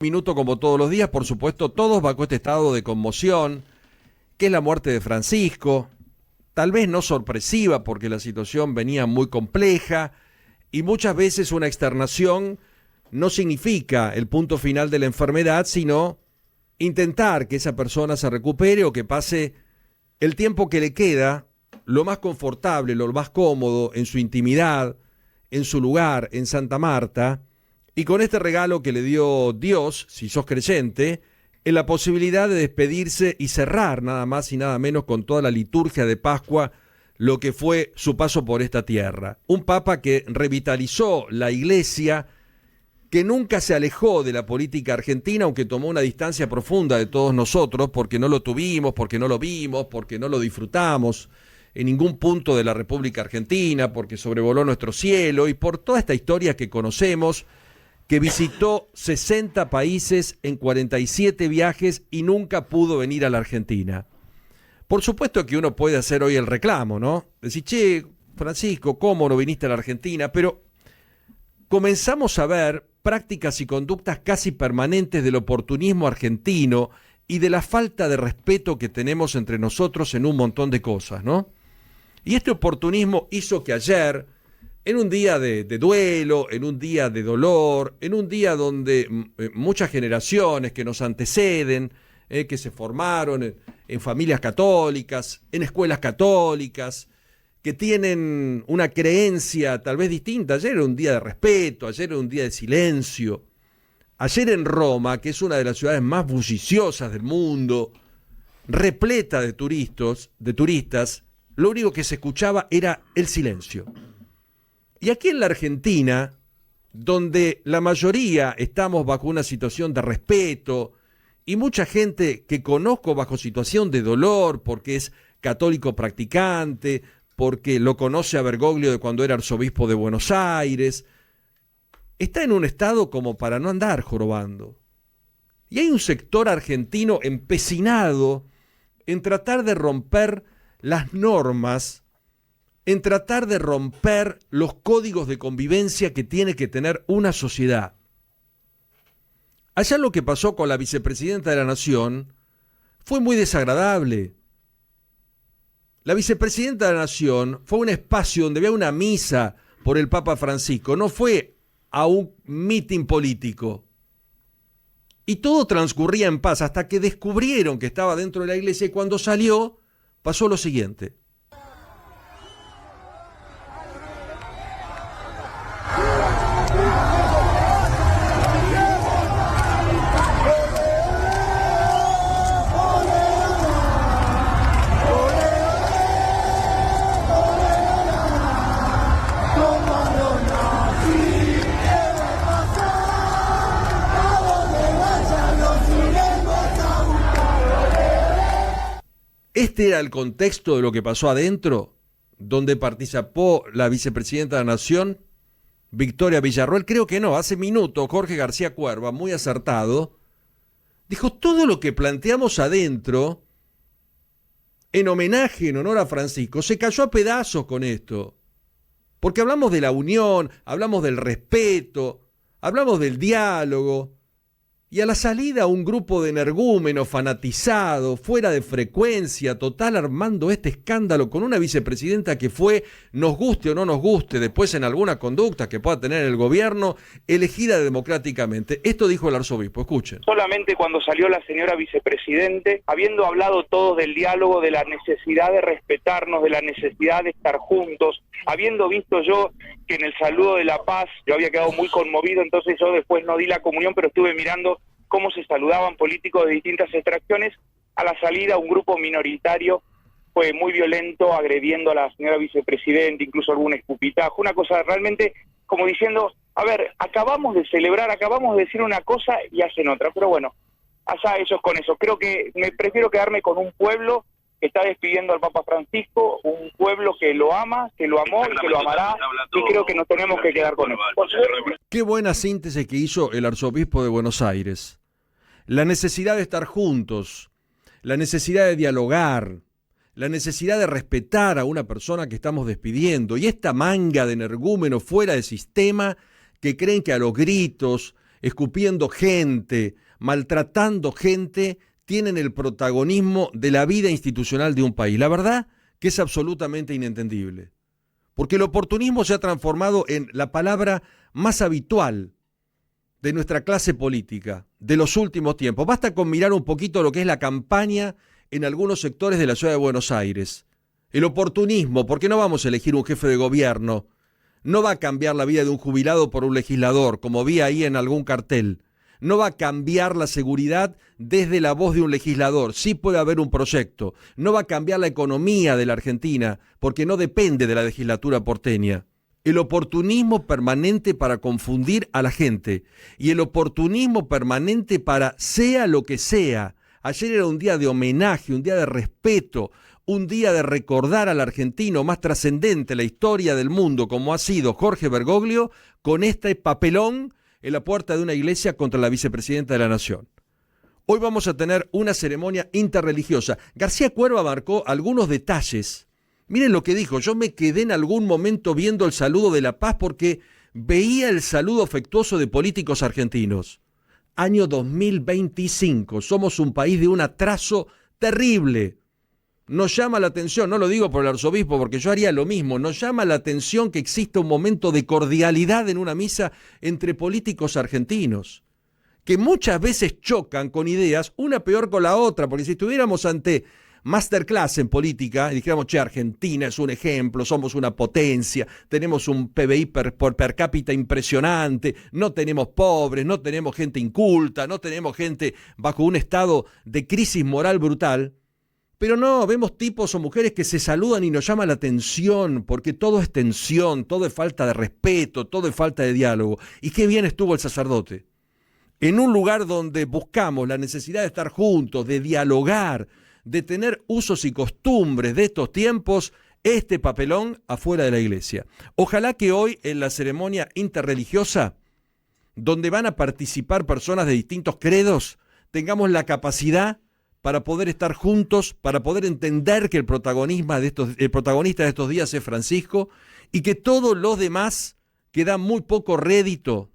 Minuto como todos los días, por supuesto, todos bajo este estado de conmoción, que es la muerte de Francisco, tal vez no sorpresiva porque la situación venía muy compleja y muchas veces una externación no significa el punto final de la enfermedad, sino intentar que esa persona se recupere o que pase el tiempo que le queda lo más confortable, lo más cómodo, en su intimidad, en su lugar, en Santa Marta, y con este regalo que le dio Dios, si sos creyente, en la posibilidad de despedirse y cerrar nada más y nada menos con toda la liturgia de Pascua lo que fue su paso por esta tierra. Un papa que revitalizó la iglesia, que nunca se alejó de la política argentina, aunque tomó una distancia profunda de todos nosotros, porque no lo tuvimos, porque no lo vimos, porque no lo disfrutamos en ningún punto de la República Argentina, porque sobrevoló nuestro cielo y por toda esta historia que conocemos, que visitó 60 países en 47 viajes y nunca pudo venir a la Argentina. Por supuesto que uno puede hacer hoy el reclamo, ¿no? Decir, che, Francisco, ¿cómo no viniste a la Argentina? Pero comenzamos a ver prácticas y conductas casi permanentes del oportunismo argentino y de la falta de respeto que tenemos entre nosotros en un montón de cosas, ¿no? Y este oportunismo hizo que ayer, en un día de duelo, en un día de dolor, en un día donde muchas generaciones que nos anteceden, que se formaron en familias católicas, en escuelas católicas, que tienen una creencia tal vez distinta. Ayer era un día de respeto, ayer era un día de silencio. Ayer en Roma, que es una de las ciudades más bulliciosas del mundo, repleta de turistas, lo único que se escuchaba era el silencio. Y aquí en la Argentina, donde la mayoría estamos bajo una situación de respeto y mucha gente que conozco bajo situación de dolor porque es católico practicante, porque lo conoce a Bergoglio de cuando era arzobispo de Buenos Aires, está en un estado como para no andar jorobando. Y hay un sector argentino empecinado en tratar de romper las normas, en tratar de romper los códigos de convivencia que tiene que tener una sociedad. Allá lo que pasó con la vicepresidenta de la Nación fue muy desagradable. La vicepresidenta de la Nación fue a un espacio donde había una misa por el Papa Francisco, no fue a un mitin político. Y todo transcurría en paz hasta que descubrieron que estaba dentro de la iglesia y cuando salió pasó lo siguiente. Este era el contexto de lo que pasó adentro, donde participó la vicepresidenta de la Nación, Victoria Villarroel. Creo que no, hace minutos Jorge García Cuerva, muy acertado, dijo todo lo que planteamos adentro, en homenaje, en honor a Francisco, se cayó a pedazos con esto. Porque hablamos de la unión, hablamos del respeto, hablamos del diálogo. Y a la salida un grupo de energúmenos fanatizados, fuera de frecuencia, total armando este escándalo con una vicepresidenta que fue, nos guste o no nos guste, después en alguna conducta que pueda tener el gobierno, elegida democráticamente. Esto dijo el arzobispo, escuchen. Solamente cuando salió la señora vicepresidente, habiendo hablado todos del diálogo, de la necesidad de respetarnos, de la necesidad de estar juntos, habiendo visto yo que en el saludo de la paz yo había quedado muy conmovido, entonces yo después no di la comunión, pero estuve mirando cómo se saludaban políticos de distintas extracciones. A la salida un grupo minoritario fue muy violento, agrediendo a la señora vicepresidenta, incluso algún escupitajo, una cosa realmente como diciendo, a ver, acabamos de celebrar, acabamos de decir una cosa y hacen otra, pero bueno, allá ellos con eso. Creo que me prefiero quedarme con un pueblo que está despidiendo al Papa Francisco, un pueblo que lo ama, que lo amó y que lo amará, y creo que nos tenemos que quedar con eso. Qué buena síntesis que hizo el arzobispo de Buenos Aires. La necesidad de estar juntos, la necesidad de dialogar, la necesidad de respetar a una persona que estamos despidiendo, y esta manga de energúmenos fuera de sistema que creen que a los gritos escupiendo gente, maltratando gente, tienen el protagonismo de la vida institucional de un país. La verdad que es absolutamente inentendible, porque el oportunismo se ha transformado en la palabra más habitual de nuestra clase política de los últimos tiempos. Basta con mirar un poquito lo que es la campaña en algunos sectores de la ciudad de Buenos Aires. El oportunismo, ¿por qué no vamos a elegir un jefe de gobierno? No va a cambiar la vida de un jubilado por un legislador, como vi ahí en algún cartel. No va a cambiar la seguridad desde la voz de un legislador. Sí puede haber un proyecto. No va a cambiar la economía de la Argentina, porque no depende de la legislatura porteña. El oportunismo permanente para confundir a la gente y el oportunismo permanente para sea lo que sea. Ayer era un día de homenaje, un día de respeto, un día de recordar al argentino más trascendente en la historia del mundo como ha sido Jorge Bergoglio, con este papelón en la puerta de una iglesia contra la vicepresidenta de la Nación. Hoy vamos a tener una ceremonia interreligiosa. García Cuerva marcó algunos detalles. Miren lo que dijo, yo me quedé en algún momento viendo el saludo de la paz porque veía el saludo afectuoso de políticos argentinos. Año 2025, somos un país de un atraso terrible. Nos llama la atención, no lo digo por el arzobispo porque yo haría lo mismo, nos llama la atención que exista un momento de cordialidad en una misa entre políticos argentinos, que muchas veces chocan con ideas, una peor con la otra, porque si estuviéramos ante masterclass en política y dijéramos, che, Argentina es un ejemplo, somos una potencia, tenemos un PBI per cápita impresionante, no tenemos pobres, no tenemos gente inculta, no tenemos gente bajo un estado de crisis moral brutal, pero no, vemos tipos o mujeres que se saludan y nos llama la atención, porque todo es tensión, todo es falta de respeto, todo es falta de diálogo. Y qué bien estuvo el sacerdote. En un lugar donde buscamos la necesidad de estar juntos, de dialogar, de tener usos y costumbres de estos tiempos, este papelón afuera de la iglesia. Ojalá que hoy en la ceremonia interreligiosa, donde van a participar personas de distintos credos, tengamos la capacidad para poder estar juntos, para poder entender que el protagonista de estos días es Francisco y que todos los demás que dan muy poco rédito,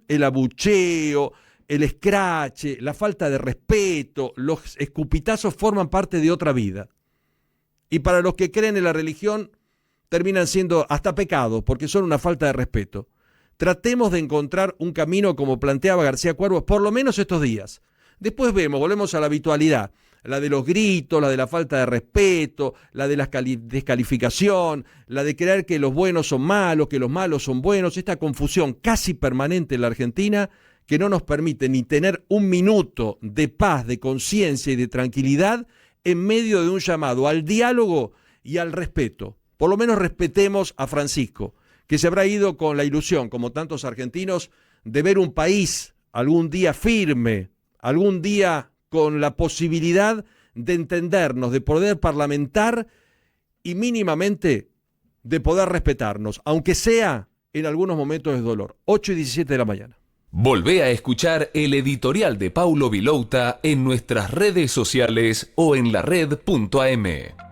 el abucheo, el escrache, la falta de respeto, los escupitazos forman parte de otra vida. Y para los que creen en la religión terminan siendo hasta pecados porque son una falta de respeto. Tratemos de encontrar un camino como planteaba García Cuervo, por lo menos estos días. Después volvemos a la habitualidad, la de los gritos, la de la falta de respeto, la de la descalificación, la de creer que los buenos son malos, que los malos son buenos, esta confusión casi permanente en la Argentina que no nos permite ni tener un minuto de paz, de conciencia y de tranquilidad en medio de un llamado al diálogo y al respeto. Por lo menos respetemos a Francisco, que se habrá ido con la ilusión, como tantos argentinos, de ver un país algún día firme, algún día con la posibilidad de entendernos, de poder parlamentar y mínimamente de poder respetarnos, aunque sea en algunos momentos de dolor. 8:17 de la mañana. Volvé a escuchar el editorial de Paulo Vilouta en nuestras redes sociales o en lared.am.